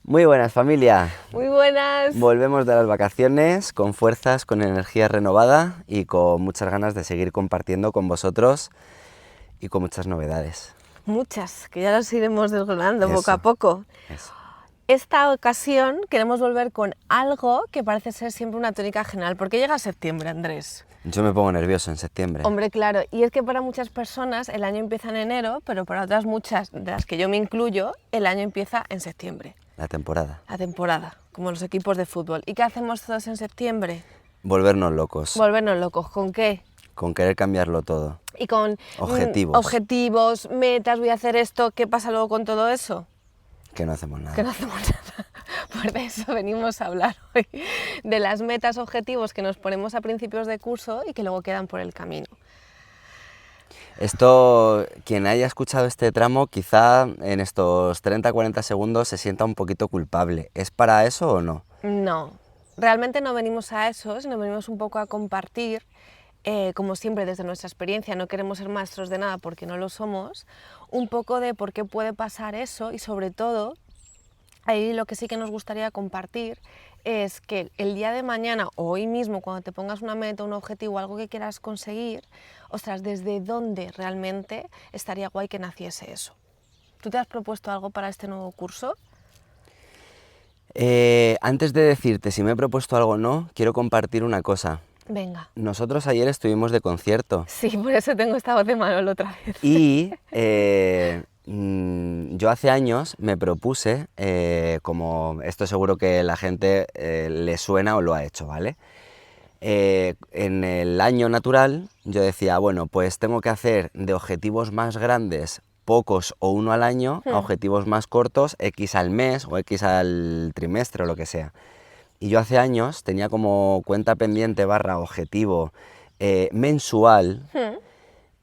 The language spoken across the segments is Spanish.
Muy buenas, familia. Muy buenas. Volvemos de las vacaciones con fuerzas, con energía renovada y con muchas ganas de seguir compartiendo con vosotros y con muchas novedades. Muchas, que ya las iremos desgranando poco a Eso, poco. eso. Esta ocasión queremos volver con algo que parece ser siempre una tónica general. ¿Por qué llega septiembre, Andrés? Yo me pongo nervioso en septiembre. Hombre, claro, y es que para muchas personas el año empieza en enero, pero para otras muchas, de las que yo me incluyo, el año empieza en septiembre. La temporada. La temporada, como los equipos de fútbol. ¿Y qué hacemos todos en septiembre? Volvernos locos. Volvernos locos. ¿Con qué? Con querer cambiarlo todo. Y con Objetivos. objetivos, metas, voy a hacer esto. ¿Qué pasa luego con todo eso? Que no hacemos nada. Que no hacemos nada. Por eso venimos a hablar hoy de las metas, objetivos que nos ponemos a principios de curso y que luego quedan por el camino. Esto, quien haya escuchado este tramo, quizá en estos 30-40 segundos se sienta un poquito culpable. ¿Es para eso o no? No, realmente no venimos a eso, sino venimos un poco a compartir, como siempre desde nuestra experiencia, no queremos ser maestros de nada porque no lo somos, un poco de por qué puede pasar eso y sobre todo, ahí lo que sí que nos gustaría compartir es que el día de mañana o hoy mismo cuando te pongas una meta, un objetivo, algo que quieras conseguir, ostras, ¿desde dónde realmente estaría guay que naciese eso? ¿Tú te has propuesto algo para este nuevo curso? Antes de decirte si me he propuesto algo o no, quiero compartir una cosa. Venga. Nosotros ayer estuvimos de concierto Sí, por eso tengo esta voz de Manol otra vez. y yo hace años me propuse, como esto seguro que la gente le suena o lo ha hecho, ¿vale? En el año natural yo decía, bueno, pues tengo que hacer de objetivos más grandes pocos o uno al año a objetivos más cortos, X al mes o X al trimestre o lo que sea. Y yo hace años tenía como cuenta pendiente barra objetivo mensual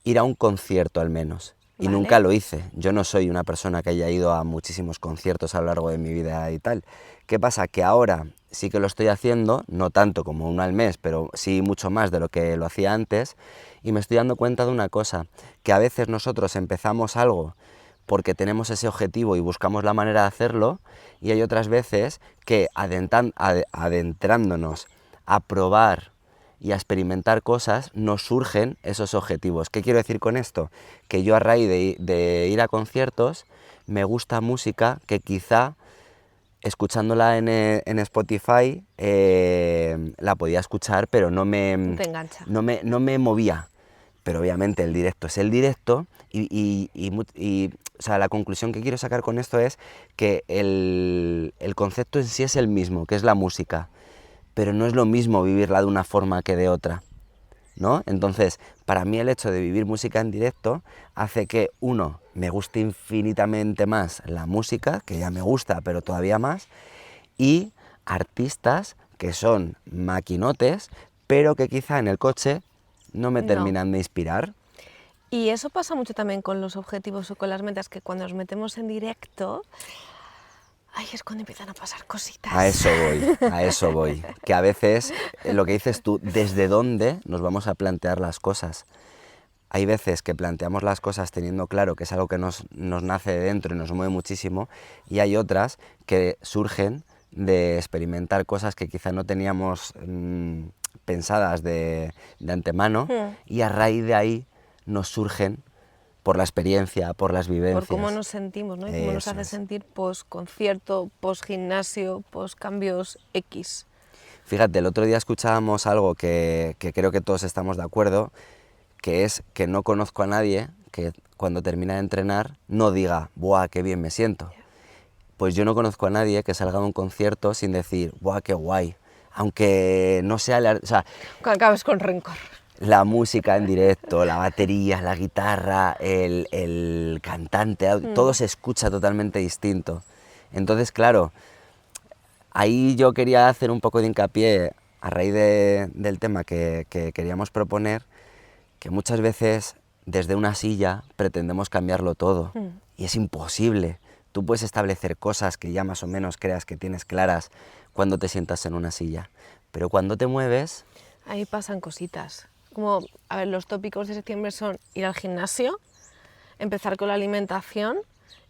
ir a un concierto al menos. Y Vale. nunca lo hice. Yo no soy una persona que haya ido a muchísimos conciertos a lo largo de mi vida y tal. ¿Qué pasa? Que ahora sí que lo estoy haciendo, no tanto como uno al mes, pero sí mucho más de lo que lo hacía antes. Y me estoy dando cuenta de una cosa, que a veces nosotros empezamos algo porque tenemos ese objetivo y buscamos la manera de hacerlo, y hay otras veces que adentrándonos a probar y a experimentar cosas, nos surgen esos objetivos. ¿Qué quiero decir con esto? Que yo a raíz de ir a conciertos, me gusta música que quizá escuchándola en Spotify la podía escuchar, pero no Te engancha. no me movía. Pero obviamente el directo es el directo o sea, la conclusión que quiero sacar con esto es que el concepto en sí es el mismo, que es la música, pero no es lo mismo vivirla de una forma que de otra, ¿no? Entonces, para mí el hecho de vivir música en directo hace que, uno, me guste infinitamente más la música, que ya me gusta, pero todavía más, y artistas que son maquinotes, pero que quizá en el coche no me terminan de inspirar. Y eso pasa mucho también con los objetivos o con las metas, que cuando nos metemos en directo, ahí es cuando empiezan a pasar cositas. A eso voy. Que a veces, lo que dices tú, ¿desde dónde nos vamos a plantear las cosas? Hay veces que planteamos las cosas teniendo claro que es algo que nos nace de dentro y nos mueve muchísimo, y hay otras que surgen de experimentar cosas que quizá no teníamos pensadas de antemano, y a raíz de ahí nos surgen por la experiencia, por las vivencias. Por cómo nos sentimos, ¿no? Y cómo nos hace sentir post-concierto, post-gimnasio, post-cambios X. Fíjate, el otro día escuchábamos algo que creo que todos estamos de acuerdo, que es que no conozco a nadie que cuando termina de entrenar no diga, ¡buah, qué bien me siento! Pues yo no conozco a nadie que salga de un concierto sin decir, ¡buah, qué guay! Aunque no sea... o sea, Cuando acabes con rencor. la música en directo, la batería, la guitarra, el cantante, todo se escucha totalmente distinto. Entonces, claro, ahí yo quería hacer un poco de hincapié a raíz del tema que queríamos proponer, que muchas veces desde una silla pretendemos cambiarlo todo y es imposible. Tú puedes establecer cosas que ya más o menos creas que tienes claras cuando te sientas en una silla, pero cuando te mueves... Ahí pasan cositas. Como, a ver, los tópicos de septiembre son ir al gimnasio, empezar con la alimentación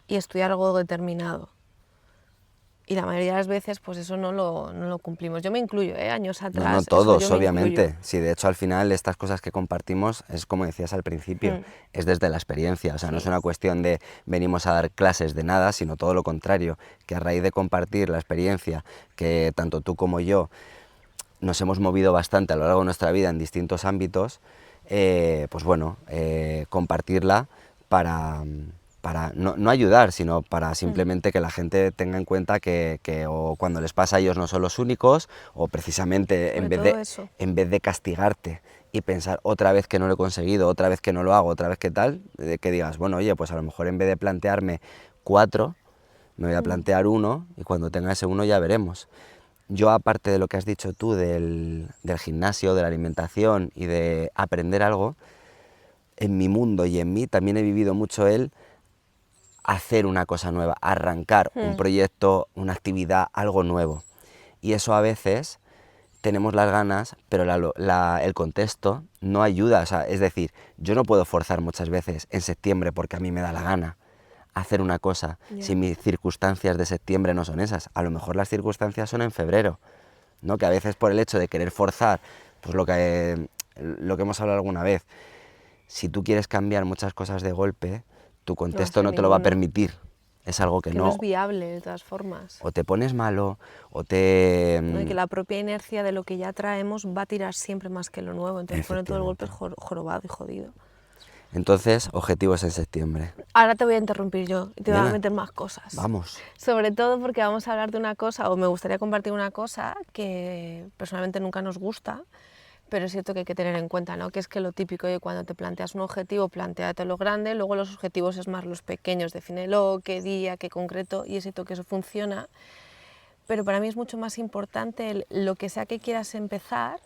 y estudiar algo determinado. Y la mayoría de las veces pues eso no lo cumplimos. Yo me incluyo, años atrás. No, no eso todos, yo me obviamente. incluyo. Sí, de hecho al final estas cosas que compartimos es como decías al principio, es desde la experiencia. O sea, no es Sí. una cuestión de venimos a dar clases de nada, sino todo lo contrario, que a raíz de compartir la experiencia que tanto tú como yo nos hemos movido bastante a lo largo de nuestra vida en distintos ámbitos, pues bueno, compartirla para, para no ayudar, sino para simplemente que la gente tenga en cuenta que o cuando les pasa a ellos no son los únicos, o precisamente Sobre todo eso. en vez de castigarte y pensar otra vez que no lo he conseguido, otra vez que no lo hago, otra vez que tal, que digas, bueno, oye, pues a lo mejor en vez de plantearme 4, me voy a plantear 1 y cuando tenga ese 1 ya veremos. Yo, aparte de lo que has dicho tú del gimnasio, de la alimentación y de aprender algo, en mi mundo y en mí también he vivido mucho el hacer una cosa nueva, arrancar un proyecto, una actividad, algo nuevo. Y eso a veces tenemos las ganas, pero el contexto no ayuda. O sea, es decir, yo no puedo forzar muchas veces en septiembre porque a mí me da la gana hacer una cosa si mis circunstancias de septiembre no son esas. A lo mejor las circunstancias son en febrero, ¿no? Que a veces por el hecho de querer forzar, pues lo que hemos hablado alguna vez, si tú quieres cambiar muchas cosas de golpe, tu No va a contexto ser no te lo va a ninguno. permitir. Es algo que Que no no, es viable de todas formas. o te pones malo, o te... ¿No? Y que la propia inercia de lo que ya traemos va a tirar siempre más que lo nuevo. Entonces pone todo el golpe Efectivamente. jorobado y jodido. Entonces, objetivos en septiembre. Ahora te voy a interrumpir yo y te voy a Diana, meter más cosas. vamos. Sobre todo porque vamos a hablar de una cosa, o me gustaría compartir una cosa que personalmente nunca nos gusta, pero es cierto que hay que tener en cuenta, ¿no? Que es que lo típico de cuando te planteas un objetivo, plantéate lo grande, luego los objetivos es más los pequeños, defínelo, qué día, qué concreto, y es cierto que eso funciona, pero para mí es mucho más importante lo que sea que quieras empezar,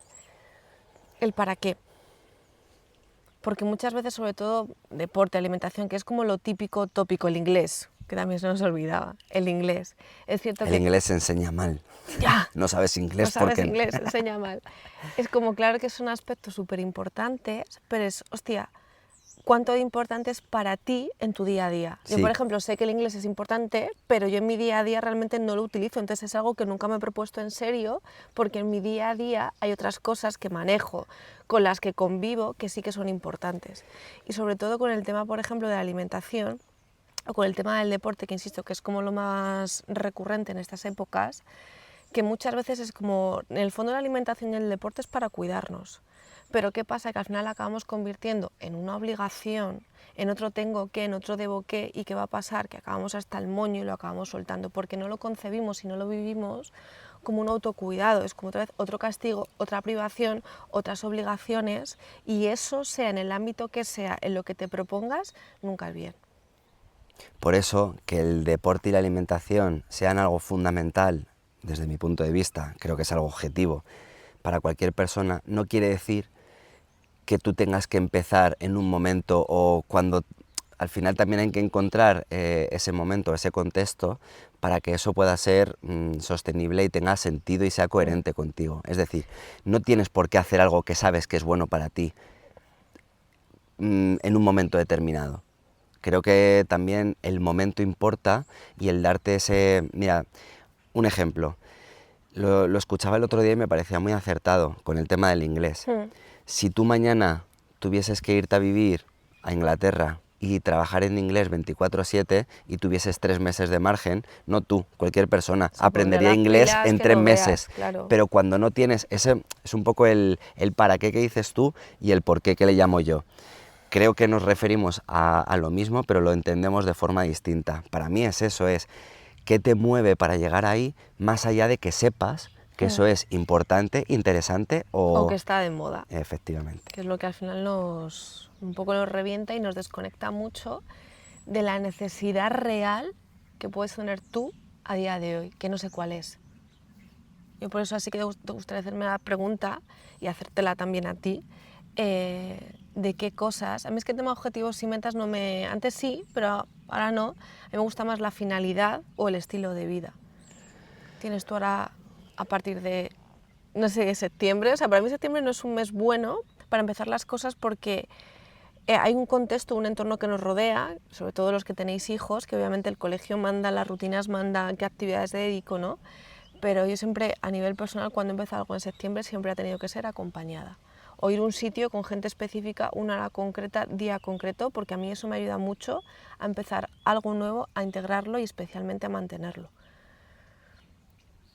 el para qué. Porque muchas veces, sobre todo deporte, alimentación, que es como lo típico tópico, el inglés, que también se nos olvidaba, el inglés. Es cierto El que inglés se enseña mal. ya, No sabes no inglés sabes porque... inglés, enseña mal. Es como, claro que son aspectos súper importantes, pero es, hostia, ¿cuánto de importante es para ti en tu día a día? Yo, por Sí, ejemplo, sé que el inglés es importante, pero yo en mi día a día realmente no lo utilizo, entonces es algo que nunca me he propuesto en serio, porque en mi día a día hay otras cosas que manejo, con las que convivo, que sí que son importantes. Y sobre todo con el tema, por ejemplo, de la alimentación, o con el tema del deporte, que insisto, que es como lo más recurrente en estas épocas, que muchas veces es como, en el fondo la alimentación y el deporte es para cuidarnos, pero ¿qué pasa? Que al final acabamos convirtiendo en una obligación, en otro tengo que, en otro debo que, y ¿qué va a pasar? Que acabamos hasta el moño y lo acabamos soltando, porque no lo concebimos y no lo vivimos como un autocuidado, es como otra vez otro castigo, otra privación, otras obligaciones, y eso, sea en el ámbito que sea, en lo que te propongas, nunca es bien. por eso que el deporte y la alimentación sean algo fundamental, desde mi punto de vista, creo que es algo objetivo para cualquier persona, no quiere decir que tú tengas que empezar en un momento o cuando al final también hay que encontrar ese momento, ese contexto para que eso pueda ser sostenible y tenga sentido y sea coherente contigo. Es decir, no tienes por qué hacer algo que sabes que es bueno para ti en un momento determinado. Creo que también el momento importa y el darte ese... Mira, un ejemplo. Lo escuchaba el otro día y me parecía muy acertado con el tema del inglés. Si tú mañana tuvieses que irte a vivir a Inglaterra y trabajar en inglés 24/7 y tuvieses 3 meses de margen, no tú, cualquier persona, Se pondría aprendería las inglés pilas en que 3 no meses. veas, claro. Pero cuando no tienes, ese es un poco el para qué que dices tú y el por qué que le llamo yo. Creo que nos referimos a lo mismo, pero lo entendemos de forma distinta. Para mí es eso, es qué te mueve para llegar ahí, más allá de que sepas que eso es importante, interesante O que o... está de moda, Efectivamente. que es lo que al final un poco nos revienta y nos desconecta mucho de la necesidad real que puedes tener tú a día de hoy, que no sé cuál es. Yo por eso así que te gustaría hacerme la pregunta y hacértela también a ti, de qué cosas... A mí es que el tema de objetivos y metas no me... Antes sí, pero ahora no. A mí me gusta más la finalidad o el estilo de vida. Tienes tú ahora, a partir de, no sé, septiembre, o sea, para mí septiembre no es un mes bueno para empezar las cosas porque hay un contexto, un entorno que nos rodea, sobre todo los que tenéis hijos, que obviamente el colegio manda, las rutinas manda, qué actividades dedico, ¿no? Pero yo siempre, a nivel personal, cuando empiezo algo en septiembre, siempre ha tenido que ser acompañada. O ir a un sitio con gente específica, una hora concreta, día concreto, porque a mí eso me ayuda mucho a empezar algo nuevo, a integrarlo y especialmente a mantenerlo.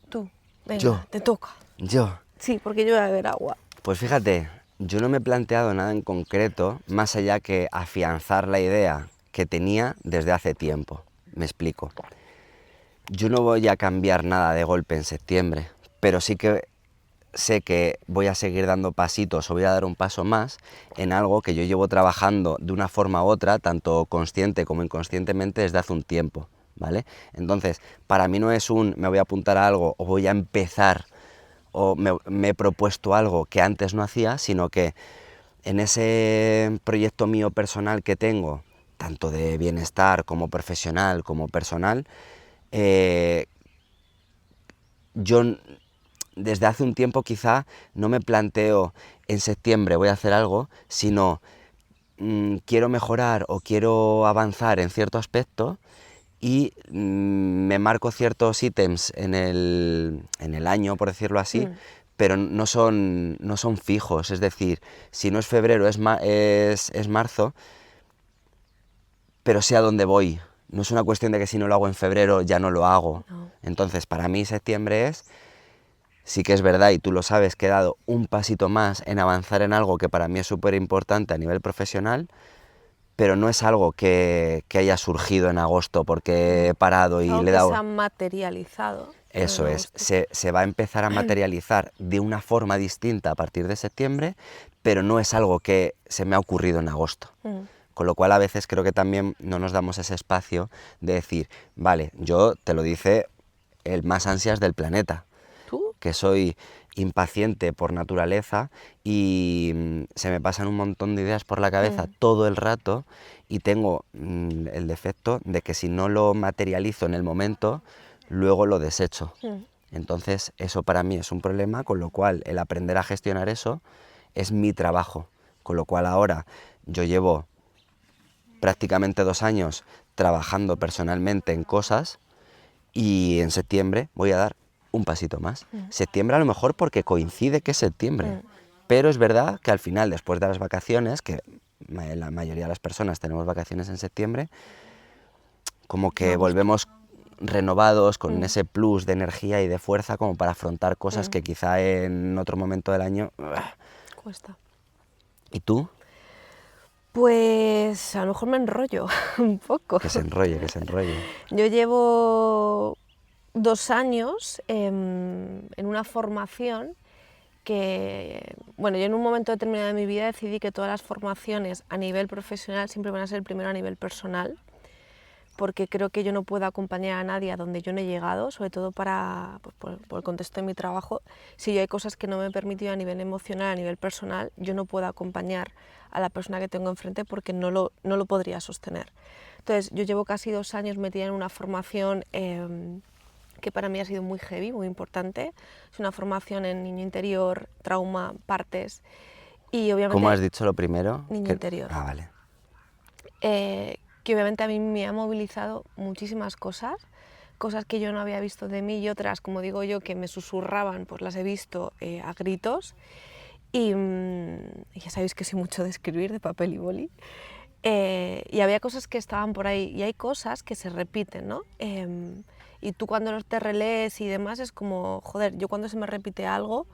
Tú, venga, Yo, te toca. yo. Sí, porque yo voy a beber agua. Pues fíjate, yo no me he planteado nada en concreto, más allá que afianzar la idea que tenía desde hace tiempo. Me explico. Yo no voy a cambiar nada de golpe en septiembre, pero sí que sé que voy a seguir dando pasitos o voy a dar un paso más en algo que yo llevo trabajando de una forma u otra, tanto consciente como inconscientemente, desde hace un tiempo, ¿vale? Entonces, para mí no es un me voy a apuntar a algo o voy a empezar o me he propuesto algo que antes no hacía, sino que en ese proyecto mío personal que tengo, tanto de bienestar como profesional como personal, eh, yo desde hace un tiempo quizá no me planteo en septiembre voy a hacer algo, sino quiero mejorar o quiero avanzar en cierto aspecto y me marco ciertos ítems en el año, por decirlo así, pero no son fijos. Es decir, si no es febrero, es marzo, pero sé a dónde voy. No es una cuestión de que si no lo hago en febrero ya no lo hago. No. Entonces, para mí septiembre sí que es verdad, y tú lo sabes, que he dado un pasito más en avanzar en algo que para mí es súper importante a nivel profesional, pero no es algo que haya surgido en agosto porque he parado y Algo le he que se dado... ha materializado. Eso es, se va a empezar a materializar de una forma distinta a partir de septiembre, pero no es algo que se me ha ocurrido en agosto. Con lo cual a veces creo que también no nos damos ese espacio de decir, vale, yo te lo dice el más ansias del planeta, ¿Tú? que soy impaciente por naturaleza y se me pasan un montón de ideas por la cabeza todo el rato y tengo el defecto de que si no lo materializo en el momento, luego lo desecho. Entonces eso para mí es un problema, con lo cual el aprender a gestionar eso es mi trabajo. Con lo cual ahora yo llevo prácticamente 2 años trabajando personalmente en cosas y en septiembre voy a dar un pasito más. Septiembre a lo mejor porque coincide que es septiembre, pero es verdad que al final, después de las vacaciones, que la mayoría de las personas tenemos vacaciones en septiembre, como que volvemos renovados con ese plus de energía y de fuerza como para afrontar cosas que quizá en otro momento del año... Cuesta. ¿Y tú? Pues a lo mejor me enrollo un poco. Que se enrolle, que se enrolle. Yo llevo 2 años en una formación que, bueno, yo en un momento determinado de mi vida decidí que todas las formaciones a nivel profesional siempre van a ser primero a nivel personal, porque creo que yo no puedo acompañar a nadie a donde yo no he llegado, sobre todo pues, por el contexto de mi trabajo. Si yo hay cosas que no me he permitido a nivel emocional, a nivel personal, yo no puedo acompañar a la persona que tengo enfrente porque no lo podría sostener. Entonces, yo llevo casi 2 años metida en una formación que para mí ha sido muy heavy, muy importante. Es una formación en niño interior, trauma, partes y obviamente... ¿Cómo has dicho lo primero? Niño interior. Ah, vale. Que obviamente a mí me ha movilizado muchísimas cosas, cosas que yo no había visto de mí y otras, como digo yo, que me susurraban, pues las he visto a gritos. Y ya sabéis que soy mucho de escribir, de papel y boli. Y había cosas que estaban por ahí y hay cosas que se repiten, ¿no? Y tú cuando te relees y demás es como, joder, yo cuando se me repite algo,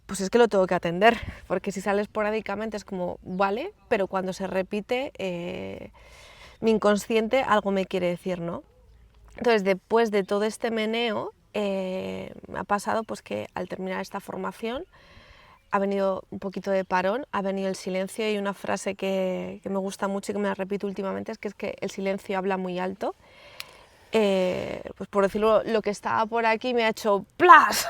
pues es que lo tengo que atender, porque si sale esporádicamente es como, vale, pero cuando se repite, mi inconsciente algo me quiere decir, ¿no? Entonces, después de todo este meneo, me ha pasado pues que al terminar esta formación ha venido un poquito de parón, ha venido el silencio y una frase que me gusta mucho y que me la repito últimamente es que el silencio habla muy alto. Pues por decirlo, lo que estaba por aquí me ha hecho ¡plas!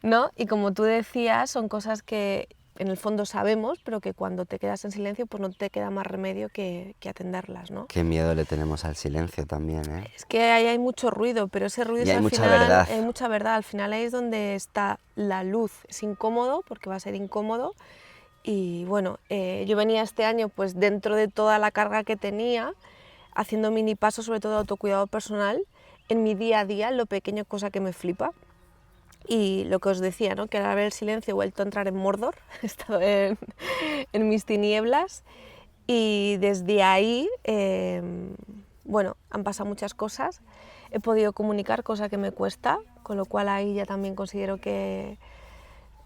¿No? Y como tú decías, son cosas que en el fondo sabemos, pero que cuando te quedas en silencio pues no te queda más remedio que atenderlas, ¿no? Qué miedo le tenemos al silencio también, ¿eh? Es que ahí hay mucho ruido, pero ese ruido Y es hay al mucha final, verdad. hay mucha verdad, al final ahí es donde está la luz. Es incómodo, porque va a ser incómodo, Y bueno, yo venía este año pues dentro de toda la carga que tenía, haciendo mini pasos, sobre todo de autocuidado personal, en mi día a día, lo pequeño, cosa que me flipa. Y lo que os decía, ¿no? Que al ver el silencio he vuelto a entrar en Mordor, he estado en mis tinieblas y desde ahí, bueno, han pasado muchas cosas, he podido comunicar, cosa que me cuesta, con lo cual ahí ya también considero que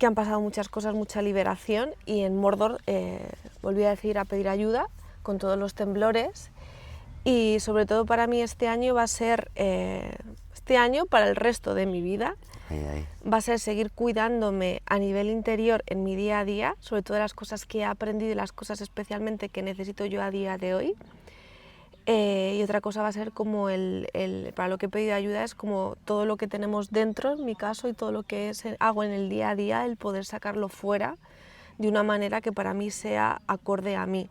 han pasado muchas cosas, mucha liberación, y en Mordor volví a decir a pedir ayuda con todos los temblores, y sobre todo para mí este año va a ser, este año para el resto de mi vida, va a ser seguir cuidándome a nivel interior en mi día a día, sobre todo las cosas que he aprendido y las cosas especialmente que necesito yo a día de hoy. Y otra cosa va a ser como para lo que he pedido ayuda es como todo lo que tenemos dentro, en mi caso, y todo lo que hago en el día a día, el poder sacarlo fuera de una manera que para mí sea acorde a mí.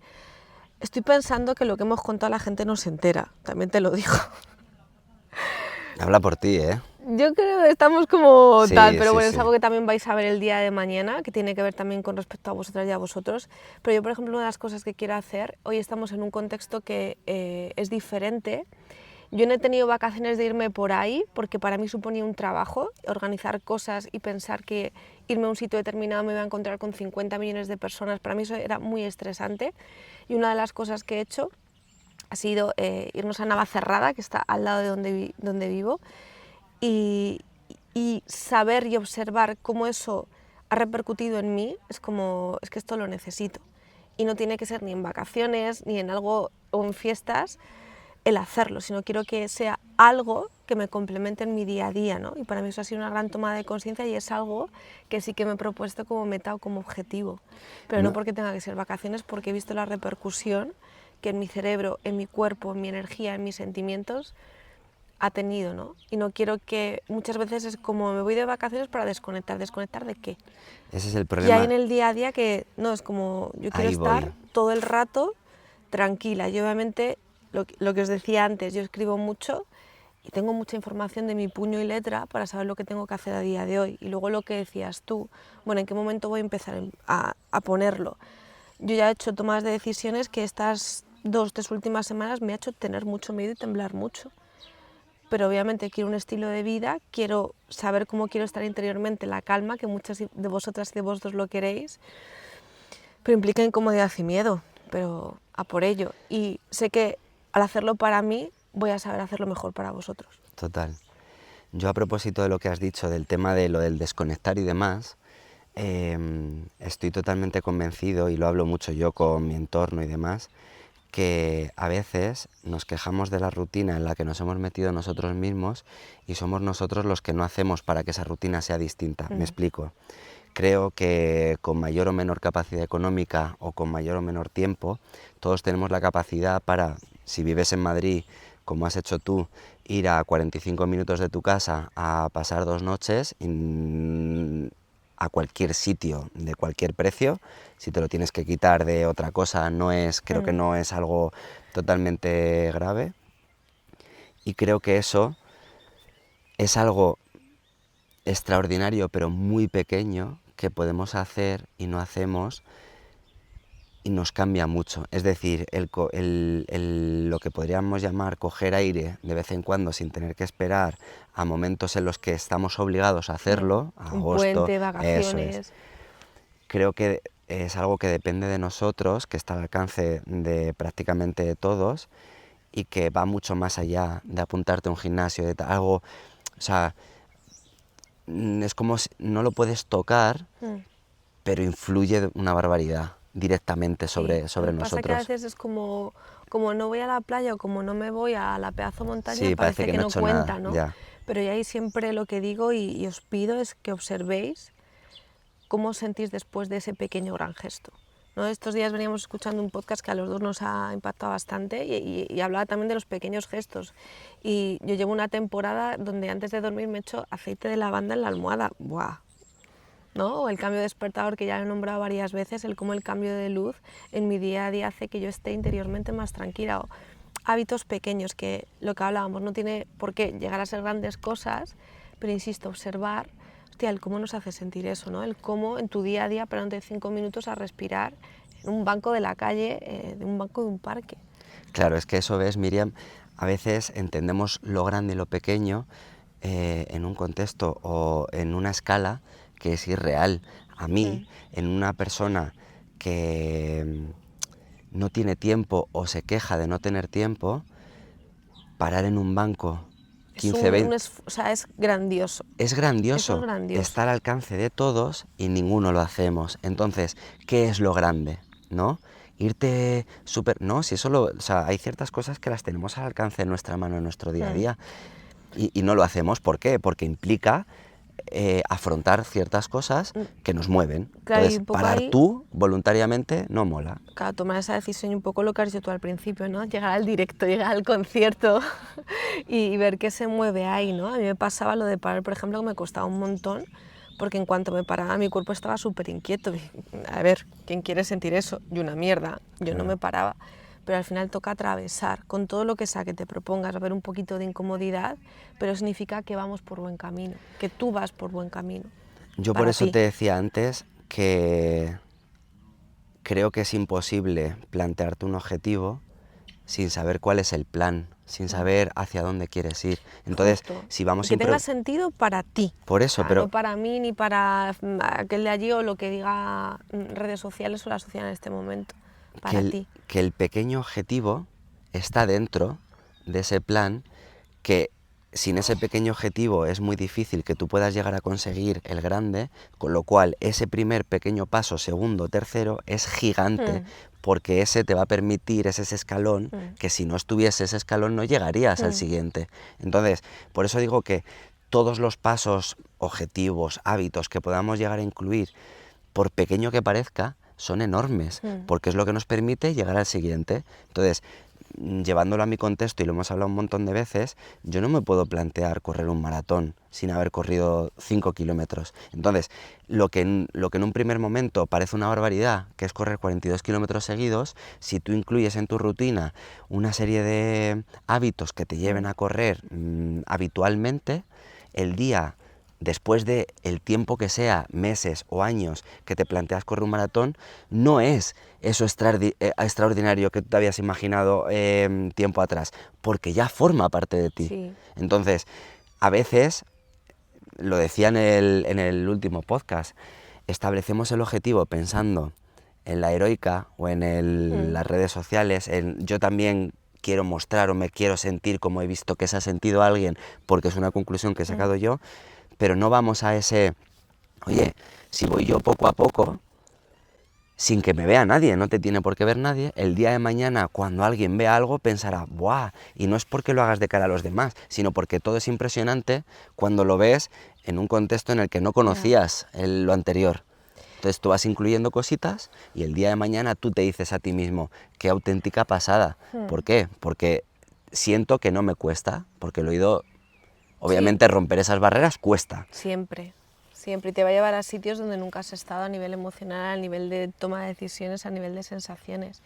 Estoy pensando que lo que hemos contado la gente no se entera, también te lo digo. Habla por ti, ¿eh? Yo creo que estamos como Sí, tal, pero sí, bueno, sí. es algo que también vais a ver el día de mañana, que tiene que ver también con respecto a vosotras y a vosotros. Pero yo, por ejemplo, una de las cosas que quiero hacer, hoy estamos en un contexto que es diferente. Yo no he tenido vacaciones de irme por ahí, porque para mí suponía un trabajo, organizar cosas y pensar que irme a un sitio determinado me iba a encontrar con 50 millones de personas. Para mí eso era muy estresante. Y una de las cosas que he hecho ha sido irnos a Navacerrada, que está al lado de donde vivo, y saber y observar cómo eso ha repercutido en mí, es que esto lo necesito. Y no tiene que ser ni en vacaciones, ni en algo o en fiestas el hacerlo, sino quiero que sea algo que me complemente en mi día a día, ¿no? Y para mí eso ha sido una gran toma de conciencia y es algo que sí que me he propuesto como meta o como objetivo. Pero no porque tenga que ser vacaciones, porque he visto la repercusión que en mi cerebro, en mi cuerpo, en mi energía, en mis sentimientos ha tenido, ¿no? Y no quiero que, muchas veces es como me voy de vacaciones para desconectar. ¿Desconectar de qué? Ese es el Y hay problema. en el día a día que no, es como yo quiero Ahí voy. estar todo el rato tranquila. Y obviamente, lo que os decía antes, yo escribo mucho y tengo mucha información de mi puño y letra para saber lo que tengo que hacer a día de hoy. Y luego lo que decías tú, bueno, ¿en qué momento voy a empezar a ponerlo? Yo ya he hecho tomas de decisiones que estas 2-3 últimas semanas me ha hecho tener mucho miedo y temblar mucho. Pero obviamente quiero un estilo de vida, quiero saber cómo quiero estar interiormente, la calma, que muchas de vosotras y de vosotros lo queréis, pero implica incomodidad y miedo, pero a por ello. Y sé que al hacerlo para mí, voy a saber hacerlo mejor para vosotros. Total. Yo a propósito de lo que has dicho, del tema de lo del desconectar y demás, estoy totalmente convencido, y lo hablo mucho yo con mi entorno y demás, que a veces nos quejamos de la rutina en la que nos hemos metido nosotros mismos y somos nosotros los que no hacemos para que esa rutina sea distinta. Me explico. Creo que con mayor o menor capacidad económica o con mayor o menor tiempo, todos tenemos la capacidad para, si vives en Madrid, como has hecho tú, ir a 45 minutos de tu casa a pasar 2 noches a cualquier sitio de cualquier precio. Si te lo tienes que quitar de otra cosa, creo que no es algo totalmente grave. Y creo que eso es algo extraordinario, pero muy pequeño, que podemos hacer y no hacemos, y nos cambia mucho. Es decir, lo que podríamos llamar coger aire de vez en cuando sin tener que esperar a momentos en los que estamos obligados a hacerlo, a Un agosto, puente, eso es. vacaciones. Creo que es algo que depende de nosotros, que está al alcance de prácticamente todos, y que va mucho más allá de apuntarte a un gimnasio, algo, o sea, es como si no lo puedes tocar, pero influye una barbaridad directamente Sí, lo sobre que pasa que a nosotros. veces es como no voy a la playa o como no me voy a la pedazo montaña, Sí, parece parece que que no he no hecho cuenta, nada, ¿no? ya. Pero yo ahí siempre lo que digo y os pido es que observéis cómo os sentís después de ese pequeño gran gesto, ¿no? Estos días veníamos escuchando un podcast que a los dos nos ha impactado bastante y hablaba también de los pequeños gestos. Y yo llevo una temporada donde antes de dormir me echo aceite de lavanda en la almohada. ¡Buah! ¿No? O el cambio de despertador, que ya he nombrado varias veces, cómo el cambio de luz en mi día a día hace que yo esté interiormente más tranquila. O hábitos pequeños, que lo que hablábamos no tiene por qué llegar a ser grandes cosas, pero insisto, observar hostia, el cómo nos hace sentir eso, ¿no? El cómo en tu día a día parándote 5 minutos a respirar en un banco de la calle, de un banco de un parque. Claro, es que eso ves, Miriam, a veces entendemos lo grande y lo pequeño en un contexto o en una escala que es irreal. A mí, en una persona que no tiene tiempo o se queja de no tener tiempo, parar en un banco 15, 20... O sea, es grandioso. Es grandioso, Eso es grandioso. está al alcance de todos y ninguno lo hacemos. Entonces, ¿qué es lo grande? ¿No? Irte súper... No, si eso lo... O sea, hay ciertas cosas que las tenemos al alcance de nuestra mano en nuestro día a día y no lo hacemos. ¿Por qué? Porque implica afrontar ciertas cosas que nos mueven. Claro, y Entonces, un poco parar ahí, tú voluntariamente no mola. claro, tomar esa decisión y un poco lo que has dicho tú al principio, ¿no? Llegar al directo, llegar al concierto y ver qué se mueve ahí, ¿no? A mí me pasaba lo de parar, por ejemplo, que me costaba un montón, porque en cuanto me paraba mi cuerpo estaba súper inquieto. A ver, ¿quién quiere sentir eso? Yo una mierda, yo no me paraba. Pero al final toca atravesar, con todo lo que sea que te propongas, va a haber un poquito de incomodidad, pero significa que vamos por buen camino, que tú vas por buen camino. Yo por para eso ti. te decía antes que creo que es imposible plantearte un objetivo sin saber cuál es el plan, sin saber hacia dónde quieres ir. Entonces, Justo. si vamos Y que tenga sentido para ti. Por eso, O sea, pero no para mí ni para aquel de allí o lo que diga redes sociales o la sociedad en este momento. Para ti. que el pequeño objetivo está dentro de ese plan, que sin ese pequeño objetivo es muy difícil que tú puedas llegar a conseguir el grande, con lo cual ese primer pequeño paso, segundo, tercero, es gigante, porque ese te va a permitir, es ese escalón, que si no estuviese ese escalón no llegarías al siguiente. Entonces, por eso digo que todos los pasos, objetivos, hábitos que podamos llegar a incluir, por pequeño que parezca, son enormes, porque es lo que nos permite llegar al siguiente. Entonces, llevándolo a mi contexto, y lo hemos hablado un montón de veces, yo no me puedo plantear correr un maratón sin haber corrido 5 kilómetros. Entonces, lo que en un primer momento parece una barbaridad, que es correr 42 kilómetros seguidos, si tú incluyes en tu rutina una serie de hábitos que te lleven a correr habitualmente, el día después de el tiempo que sea, meses o años, que te planteas correr un maratón, no es eso extraordinario que tú te habías imaginado tiempo atrás, porque ya forma parte de ti. Sí. Entonces, a veces, lo decía en el último podcast, establecemos el objetivo pensando en la heroica o en las redes sociales, en yo también quiero mostrar o me quiero sentir como he visto que se ha sentido alguien, porque es una conclusión que he sacado yo, pero no vamos a ese, oye, si voy yo poco a poco, sin que me vea nadie, no te tiene por qué ver nadie, el día de mañana cuando alguien vea algo pensará, ¡buah! Y no es porque lo hagas de cara a los demás, sino porque todo es impresionante cuando lo ves en un contexto en el que no conocías lo anterior. Entonces tú vas incluyendo cositas y el día de mañana tú te dices a ti mismo, qué auténtica pasada. ¿Por qué? Porque siento que no me cuesta, porque lo he ido... Obviamente romper esas barreras cuesta. Siempre, siempre. Y te va a llevar a sitios donde nunca has estado a nivel emocional, a nivel de toma de decisiones, a nivel de sensaciones.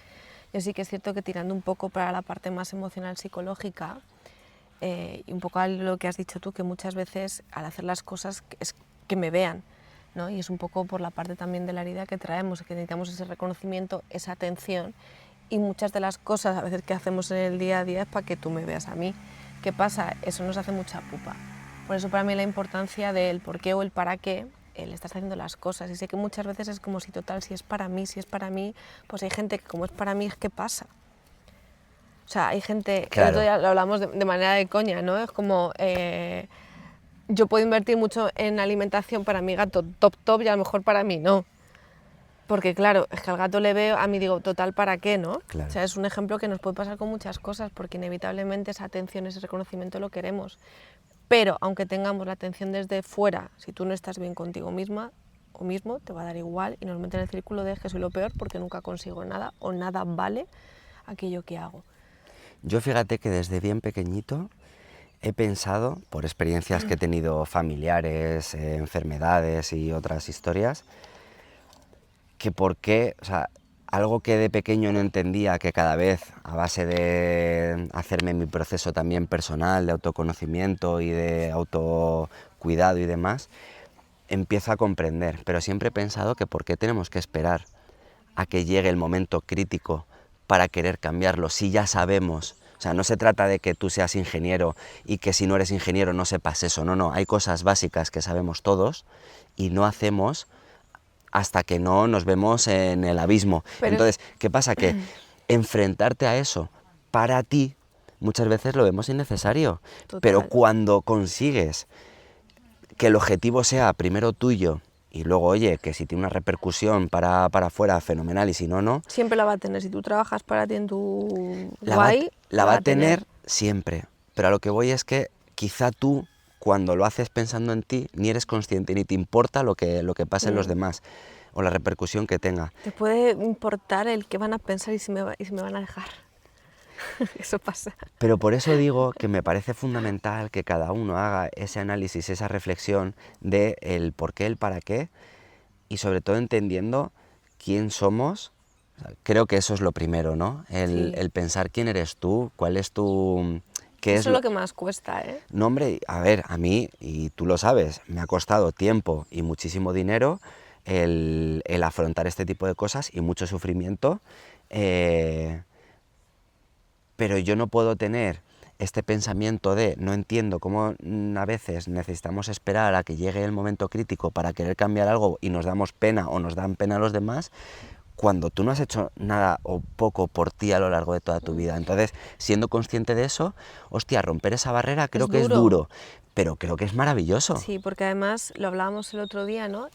Yo sí que es cierto que tirando un poco para la parte más emocional, psicológica, y un poco a lo que has dicho tú, que muchas veces al hacer las cosas es que me vean, ¿no? Y es un poco por la parte también de la herida que traemos, que necesitamos ese reconocimiento, esa atención, y muchas de las cosas a veces que hacemos en el día a día es para que tú me veas a mí. ¿Qué pasa? Eso nos hace mucha pupa. Por eso para mí la importancia del por qué o el para qué le estás haciendo las cosas. Y sé que muchas veces es como si total, si es para mí, pues hay gente que como es para mí, ¿qué pasa? O sea, hay gente, Claro. el otro día lo hablamos de manera de coña, ¿no? Es como, yo puedo invertir mucho en alimentación para mi gato top y a lo mejor para mí no. Porque claro, es que al gato le veo, a mí digo, total, ¿para qué, no? Claro. O sea, es un ejemplo que nos puede pasar con muchas cosas, porque inevitablemente esa atención, ese reconocimiento lo queremos. Pero aunque tengamos la atención desde fuera, si tú no estás bien contigo misma o mismo, te va a dar igual y nos mete en el círculo de que soy lo peor porque nunca consigo nada o nada vale aquello que hago. Yo fíjate que desde bien pequeñito he pensado, por experiencias que he tenido familiares, enfermedades y otras historias, que por qué, o sea, algo que de pequeño no entendía, que cada vez a base de hacerme mi proceso también personal, de autoconocimiento y de autocuidado y demás, empiezo a comprender, pero siempre he pensado que ¿por qué tenemos que esperar a que llegue el momento crítico para querer cambiarlo si ya sabemos? O sea, no se trata de que tú seas ingeniero y que si no eres ingeniero no sepas eso, no, hay cosas básicas que sabemos todos y no hacemos hasta que no nos vemos en el abismo. Pero Entonces, ¿qué pasa? Que enfrentarte a eso para ti muchas veces lo vemos innecesario, pero total. cuando consigues que el objetivo sea primero tuyo y luego, oye, que si tiene una repercusión para afuera, fenomenal, y si no, no, Siempre la va a tener. Si tú trabajas para ti en tu la va, guay, la va a tener siempre. Pero a lo que voy es que quizá tú, cuando lo haces pensando en ti, ni eres consciente ni te importa lo que pase en los demás o la repercusión que tenga. Te puede importar el qué van a pensar y si me van a dejar. Eso pasa. Pero por eso digo que me parece fundamental que cada uno haga ese análisis, esa reflexión de el por qué, el para qué, y sobre todo entendiendo quién somos. O sea, creo que eso es lo primero, ¿no? Sí. El pensar quién eres tú, cuál es tu... ¿Qué Eso es es lo que más cuesta, ¿eh? No, hombre, a ver, a mí, y tú lo sabes, me ha costado tiempo y muchísimo dinero el afrontar este tipo de cosas y mucho sufrimiento, pero yo no puedo tener este pensamiento de no entiendo cómo a veces necesitamos esperar a que llegue el momento crítico para querer cambiar algo y nos damos pena o nos dan pena a los demás, cuando tú no has hecho nada o poco por ti a lo largo de toda tu vida. Entonces, siendo consciente de eso, hostia, romper esa barrera creo que es duro, pero creo que es maravilloso. Sí, porque además lo hablábamos el otro día, ¿no?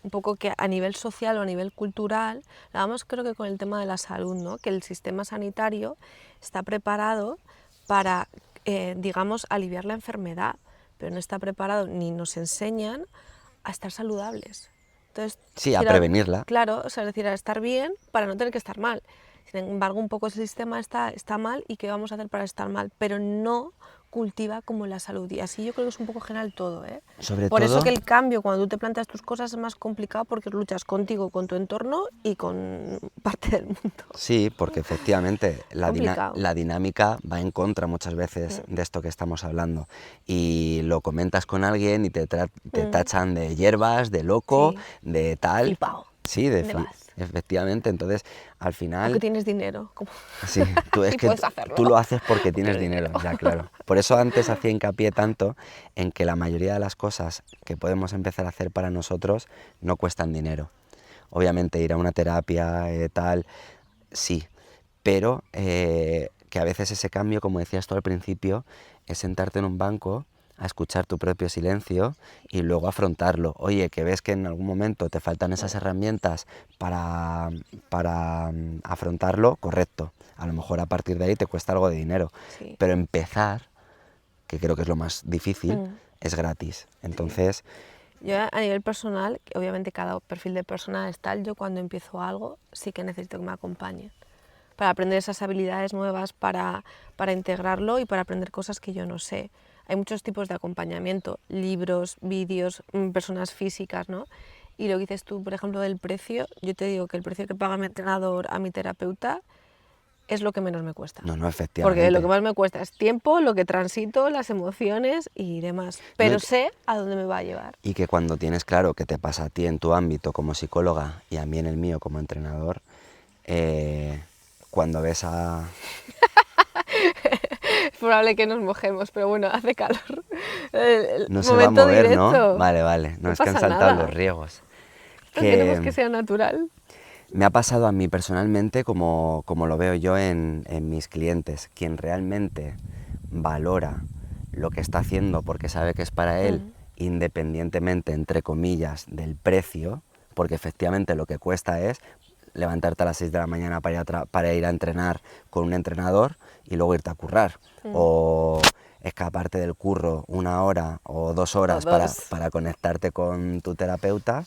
Un poco que a nivel social o a nivel cultural, lo hablábamos creo que con el tema de la salud, ¿no? Que el sistema sanitario está preparado para, digamos, aliviar la enfermedad, pero no está preparado ni nos enseñan a estar saludables. Entonces, Sí, a prevenirla. Claro, o sea, es decir, a estar bien para no tener que estar mal. Sin embargo, un poco ese sistema está mal y qué vamos a hacer para estar mal, pero no cultiva como la salud. Y así yo creo que es un poco general todo, ¿eh? Sobre Por eso todo, que el cambio, cuando tú te planteas tus cosas, es más complicado porque luchas contigo, con tu entorno y con parte del mundo. sí, porque efectivamente Complicado. la dinámica va en contra muchas veces de esto que estamos hablando. Y lo comentas con alguien y te tachan de hierbas, de loco, Sí. de tal. Flipao. Sí, ¿Dónde vas? efectivamente. Entonces, al final... Aunque tienes dinero. Como... Sí, tú, es y que puedes hacerlo. tú lo haces porque tienes Tienes dinero, dinero. ya claro. Por eso antes hacía hincapié tanto en que la mayoría de las cosas que podemos empezar a hacer para nosotros no cuestan dinero. Obviamente ir a una terapia, tal, sí, pero que a veces ese cambio, como decías tú al principio, es sentarte en un banco a escuchar tu propio silencio y luego afrontarlo. Oye, que ves que en algún momento te faltan esas herramientas para afrontarlo, correcto. A lo mejor a partir de ahí te cuesta algo de dinero, Sí. pero empezar, que creo que es lo más difícil, es gratis. Entonces... Yo a nivel personal, que obviamente cada perfil de persona es tal, yo cuando empiezo algo sí que necesito que me acompañen para aprender esas habilidades nuevas, para integrarlo y para aprender cosas que yo no sé. Hay muchos tipos de acompañamiento, libros, vídeos, personas físicas, ¿no? Y lo que dices tú, por ejemplo, del precio, yo te digo que el precio que paga mi entrenador a mi terapeuta es lo que menos me cuesta. No, efectivamente. Porque lo que más me cuesta es tiempo, lo que transito, las emociones y demás. Pero sé a dónde me va a llevar. Y que cuando tienes claro qué te pasa a ti en tu ámbito como psicóloga y a mí en el mío como entrenador, cuando ves a... Es probable que nos mojemos, pero bueno, hace calor. No se va a mover, directo. ¿no? Vale. No, es que han saltado los riegos. Queremos que sea natural. Me ha pasado a mí personalmente como lo veo yo en mis clientes. Quien realmente valora lo que está haciendo porque sabe que es para él, independientemente, entre comillas, del precio, porque efectivamente lo que cuesta es levantarte a las 6 de la mañana para ir a entrenar con un entrenador y luego irte a currar. O escaparte del curro 1 hora o 2 horas para conectarte con tu terapeuta.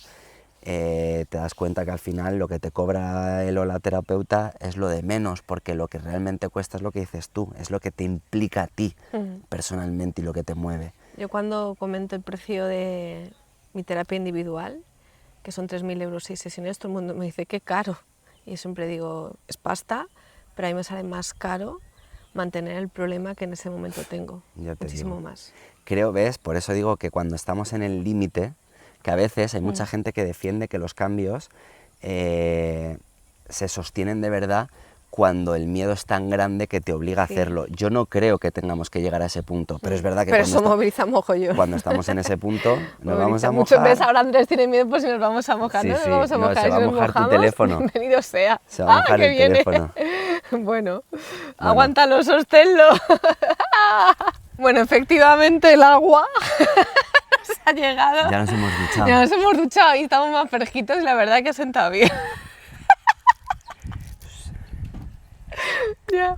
Te das cuenta que al final lo que te cobra él o la terapeuta es lo de menos, porque lo que realmente cuesta es lo que dices tú, es lo que te implica a ti personalmente y lo que te mueve. Yo cuando comento el precio de mi terapia individual, que son 3.000 euros 6 sesiones, todo el mundo me dice qué caro. Y yo siempre digo, es pasta, pero a mí me sale más caro mantener el problema que en ese momento tengo. Ya te Muchísimo digo. más. Creo, ¿ves? Por eso digo que cuando estamos en el límite, que a veces hay mucha gente que defiende que los cambios se sostienen de verdad cuando el miedo es tan grande que te obliga a hacerlo. Yo no creo que tengamos que llegar a ese punto, pero es verdad que pero eso moviliza mogollón. cuando estamos en ese punto nos vamos a mucho. mojar. ¿Ves? Ahora Andrés tiene miedo, pues si nos vamos a mojar, Sí, ¿no? sí. Nos vamos a mojar, se va a si nos mojar tu mojamos, teléfono. bienvenido sea. Se va a mojar que el viene. teléfono. Bueno, aguántalo, sosténlo. Bueno, efectivamente el agua se ha llegado. Ya nos hemos duchado. Ya nos hemos duchado y estamos más fresquitos y la verdad que ha sentado bien. Ya.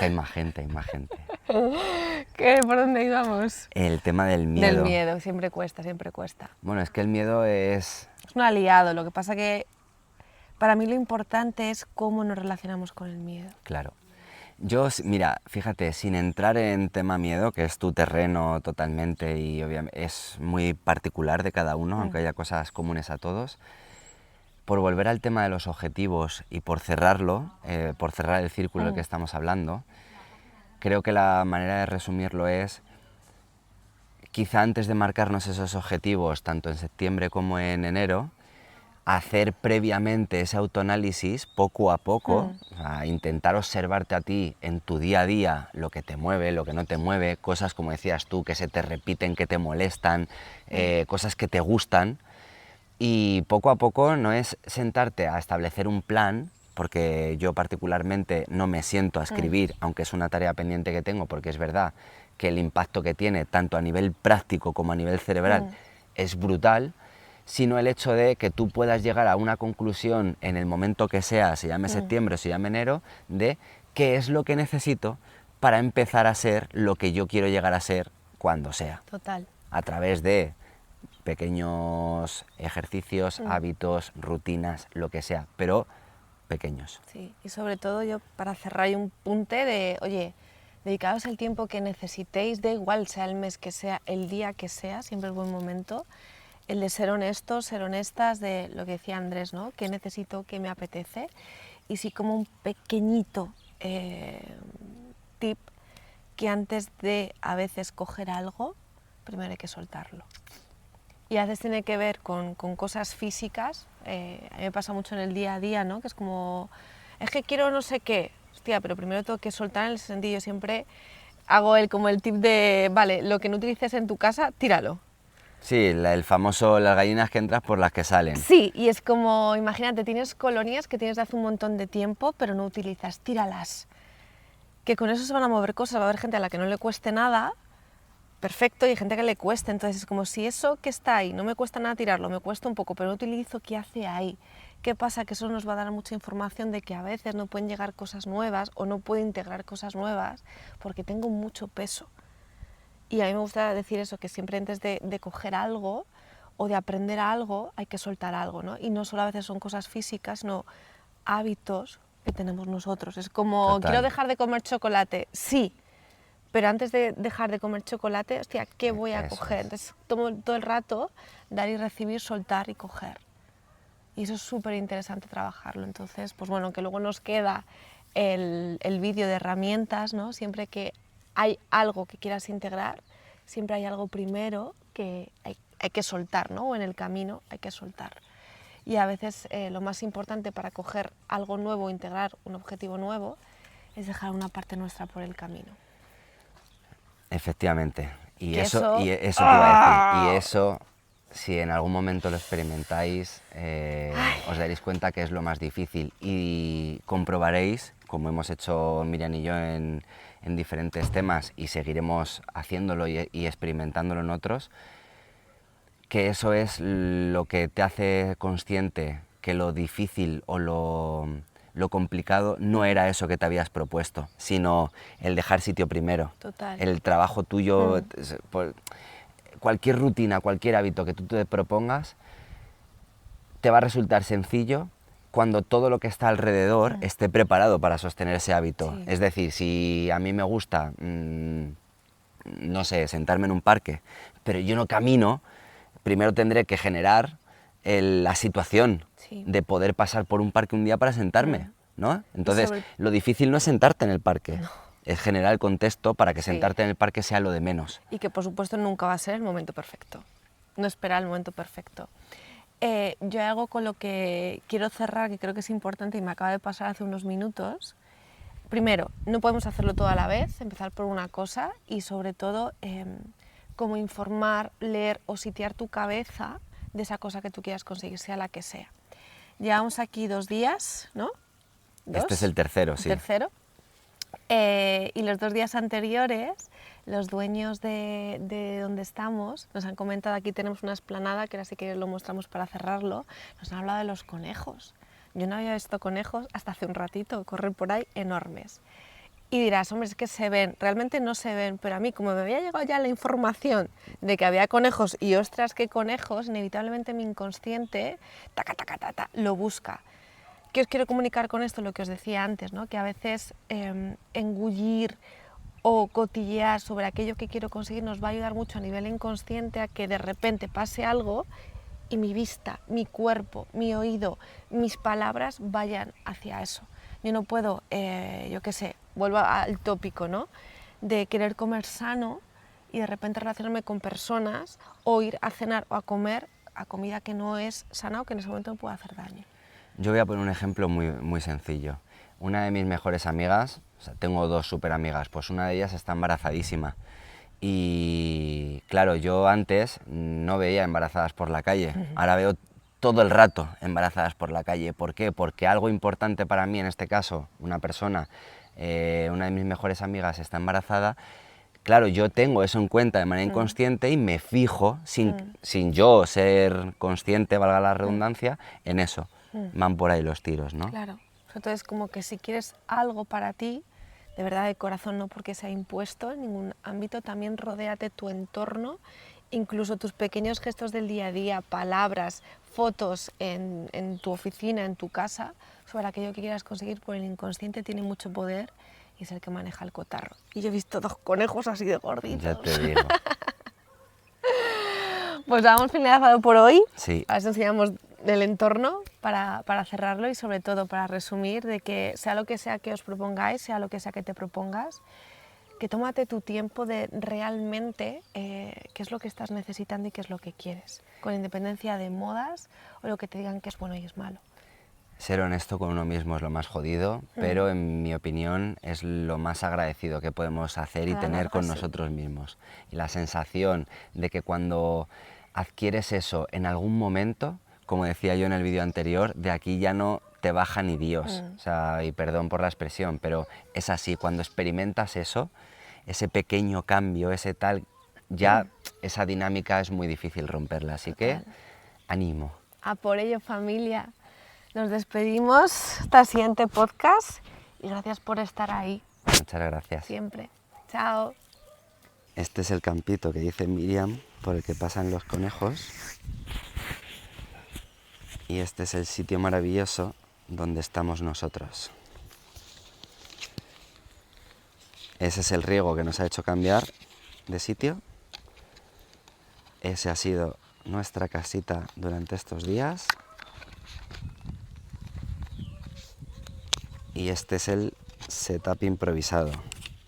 Hay más gente, hay más gente. ¿Por dónde íbamos? El tema del miedo. Del miedo, siempre cuesta, siempre cuesta. Bueno, es que el miedo es... Es un aliado, lo que pasa que para mí lo importante es cómo nos relacionamos con el miedo. Claro. Yo, mira, fíjate, sin entrar en tema miedo, que es tu terreno totalmente y obviamente es muy particular de cada uno, aunque haya cosas comunes a todos, por volver al tema de los objetivos y por cerrarlo, por cerrar el círculo del que estamos hablando, creo que la manera de resumirlo es, quizá antes de marcarnos esos objetivos, tanto en septiembre como en enero, hacer previamente ese autoanálisis poco a poco, o sea, intentar observarte a ti en tu día a día, lo que te mueve, lo que no te mueve, cosas como decías tú, que se te repiten, que te molestan, cosas que te gustan, y poco a poco no es sentarte a establecer un plan, porque yo particularmente no me siento a escribir, aunque es una tarea pendiente que tengo, porque es verdad que el impacto que tiene, tanto a nivel práctico como a nivel cerebral, es brutal, sino el hecho de que tú puedas llegar a una conclusión en el momento que sea, se llame septiembre o se llame enero, de qué es lo que necesito para empezar a ser lo que yo quiero llegar a ser cuando sea. Total. A través de pequeños ejercicios, hábitos, rutinas, lo que sea, pero pequeños. Sí, y sobre todo yo para cerrar hay un punte de, oye, dedicaos el tiempo que necesitéis, da igual sea el mes que sea, el día que sea, siempre es buen momento. El de ser honestos, ser honestas, de lo que decía Andrés, ¿no? ¿Qué necesito, qué me apetece? Y sí como un pequeñito tip, que antes de a veces coger algo, primero hay que soltarlo. Y a veces tiene que ver con cosas físicas, a mí me pasa mucho en el día a día, ¿no? Que es como, es que quiero no sé qué, hostia, pero primero tengo que soltar en el sentido, yo siempre hago como el tip de, vale, lo que no utilices en tu casa, tíralo. Sí, el famoso, las gallinas que entras por las que salen. Sí, y es como, imagínate, tienes colonias que tienes de hace un montón de tiempo, pero no utilizas, tíralas. Que con eso se van a mover cosas, va a haber gente a la que no le cueste nada, perfecto, y hay gente que le cueste, entonces es como si eso que está ahí, no me cuesta nada tirarlo, me cuesta un poco, pero no utilizo, ¿qué hace ahí? ¿Qué pasa? Que eso nos va a dar mucha información de que a veces no pueden llegar cosas nuevas o no puedo integrar cosas nuevas porque tengo mucho peso. Y a mí me gusta decir eso, que siempre antes de coger algo o de aprender algo hay que soltar algo, ¿no? Y no solo a veces son cosas físicas, sino hábitos que tenemos nosotros. Es como, Total. quiero dejar de comer chocolate, sí, pero antes de dejar de comer chocolate, hostia, ¿qué voy a coger? Entonces tomo todo el rato, dar y recibir, soltar y coger. Y eso es súper interesante trabajarlo. Entonces, pues bueno, que luego nos queda el vídeo de herramientas, ¿no? Siempre que hay algo que quieras integrar, siempre hay algo primero que hay que soltar, ¿no? O en el camino hay que soltar. Y a veces lo más importante para coger algo nuevo, integrar un objetivo nuevo, es dejar una parte nuestra por el camino. Efectivamente. Y Que eso te iba a decir. Y eso, si en algún momento lo experimentáis, os daréis cuenta que es lo más difícil y comprobaréis, como hemos hecho Miriam y yo en diferentes temas y seguiremos haciéndolo y experimentándolo en otros, que eso es lo que te hace consciente que lo difícil o lo complicado no era eso que te habías propuesto, sino el dejar sitio primero. Total. El trabajo tuyo, cualquier rutina, cualquier hábito que tú te propongas, te va a resultar sencillo cuando todo lo que está alrededor esté preparado para sostener ese hábito. Sí. Es decir, si a mí me gusta, no sé, sentarme en un parque, pero yo no camino, primero tendré que generar la situación de poder pasar por un parque un día para sentarme, ¿no? Entonces, lo difícil no es sentarte en el parque, es generar el contexto para que sentarte en el parque sea lo de menos. Y que por supuesto nunca va a ser el momento perfecto. no esperar el momento perfecto. Yo hay algo con lo que quiero cerrar, que creo que es importante y me acaba de pasar hace unos minutos. Primero, no podemos hacerlo todo a la vez, empezar por una cosa y sobre todo como informar, leer o sitiar tu cabeza de esa cosa que tú quieras conseguir, sea la que sea. Llevamos aquí 2 días, ¿no? Este es el tercero, sí. Tercero. Y los 2 días anteriores, los dueños de donde estamos nos han comentado, aquí tenemos una explanada, que ahora sí que lo mostramos para cerrarlo, nos han hablado de los conejos. Yo no había visto conejos hasta hace un ratito, correr por ahí enormes. Y dirás, hombre, es que se ven, realmente no se ven, pero a mí, como me había llegado ya la información de que había conejos y ostras, qué conejos, inevitablemente mi inconsciente, taca, taca, taca, taca, lo busca. ¿Qué os quiero comunicar con esto? Lo que os decía antes, ¿no? Que a veces engullir o cotillear sobre aquello que quiero conseguir nos va a ayudar mucho a nivel inconsciente a que de repente pase algo y mi vista, mi cuerpo, mi oído, mis palabras vayan hacia eso. Yo no puedo, yo qué sé, vuelvo al tópico, ¿no? De querer comer sano y de repente relacionarme con personas o ir a cenar o a comer a comida que no es sana o que en ese momento me puede hacer daño. Yo voy a poner un ejemplo muy sencillo. Una de mis mejores amigas, o sea, tengo 2 súper amigas, pues una de ellas está embarazadísima. Y claro, yo antes no veía embarazadas por la calle, ahora veo todo el rato embarazadas por la calle. ¿Por qué? Porque algo importante para mí, en este caso, una persona, una de mis mejores amigas está embarazada. Claro, yo tengo eso en cuenta de manera inconsciente y me fijo, sin yo ser consciente, valga la redundancia, en eso. Van por ahí los tiros, ¿no? Claro, entonces como que si quieres algo para ti, de verdad de corazón, no porque sea impuesto en ningún ámbito, también rodéate tu entorno, incluso tus pequeños gestos del día a día, palabras, fotos en tu oficina, en tu casa, sobre aquello que quieras conseguir, porque el inconsciente tiene mucho poder y es el que maneja el cotarro. Y yo he visto 2 conejos así de gorditos. Ya te digo. Pues damos finalizado por hoy. Sí. A ver si enseñamos del entorno para cerrarlo y sobre todo para resumir de que sea lo que sea que os propongáis, sea lo que sea que te propongas, que tómate tu tiempo de realmente qué es lo que estás necesitando y qué es lo que quieres, con independencia de modas o lo que te digan que es bueno y es malo. Ser honesto con uno mismo es lo más jodido, pero en mi opinión es lo más agradecido que podemos hacer y tener con nosotros mismos. Y la sensación de que cuando adquieres eso en algún momento, como decía yo en el vídeo anterior, de aquí ya no te baja ni Dios. O sea, y perdón por la expresión, pero es así, cuando experimentas eso, ese pequeño cambio, ese tal, ya esa dinámica es muy difícil romperla, así que ánimo. A por ello, familia. Nos despedimos hasta el siguiente podcast y gracias por estar ahí. Muchas gracias. Siempre. Chao. Este es el campito que dice Miriam por el que pasan los conejos. Y este es el sitio maravilloso donde estamos nosotros. Ese es el riego que nos ha hecho cambiar de sitio. Ese ha sido nuestra casita durante estos días. Y este es el setup improvisado.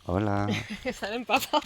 Hola. Están empapados.